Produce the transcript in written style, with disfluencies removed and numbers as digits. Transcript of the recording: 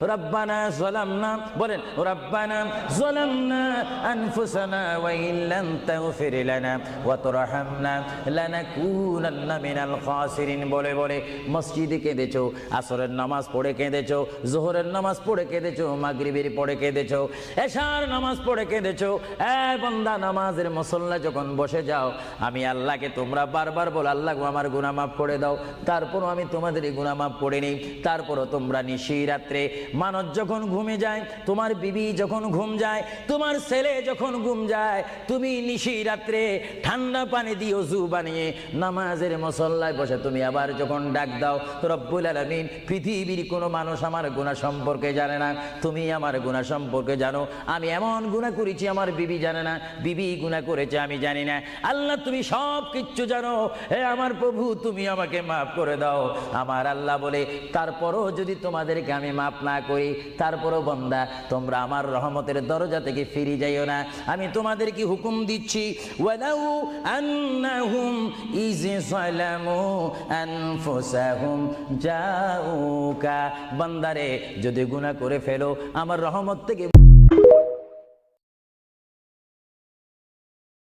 রব্বানা যালামনা বলেন রব্বানা যালামনা আনফুসানা ওয়া ইল্লাম তাগফির লানা ওয়া তুরহামনা লানাকুনান্না মিনাল খাসিরিন বলে বলে মসজিদে কেঁদেছো, আসরের নামাজ পড়ে কেঁদেছো, যোহরের নামাজ পড়ে কেঁদেছো, মাগরিবের পড়ে কেঁদেছো, এশার নামাজ পড়ে কেঁদেছো। এ বান্দা, নামাজের মুসল্লা যখন বসে যাও, আমি আল্লাহকে তোমরা বারবার বল, আল্লাহ আমার গুনাহ মাফ করে দাও। তারপরও আমি তোমাদের গুনাহ মাফ করে নিই। তারপরও তোমরা নিশি রাত্রে, মানুষ যখন ঘুমে যায়, তোমার বিবি যখন ঘুম যায়, তোমার ছেলে যখন ঘুম যায়, তুমি নিশি রাত্রে ঠান্ডা পানি দিয়ে ওযু বানিয়ে নামাজের মুসল্লায় বসে তুমি আবার যখন ডাক দাও, রব্বুল আলামিন, পৃথিবীর কোনো মানুষ আমার গুনাহ সম্পর্কে জানে না, তুমি আমার গুনাহ সম্পর্কে জানো। আমি এমন গুনাহ করেছি আমার বিবি জানে না, বিবি গুনাহ করেছে আমি জানি না। আল্লাহ তুমি সব কিচ্ছু জানো। হে আমার প্রভু, তুমি আমাকে মাফ করে দাও। আমার আল্লাহ বলে, তারপরও যদি তোমাদেরকে আমি মাফ না করি, তারপরও বান্দা তোমরা আমার রহমতের দরজা থেকে ফিরে যাইও না। আমি তোমাদেরকে হুকুম দিচ্ছি, ওয়ালাউ আন্নাহুম ইয যালামু আনফুসাহুম জাউকা, বান্দারে যদি গুনাহ করে ফেলো আমার রহমত থেকে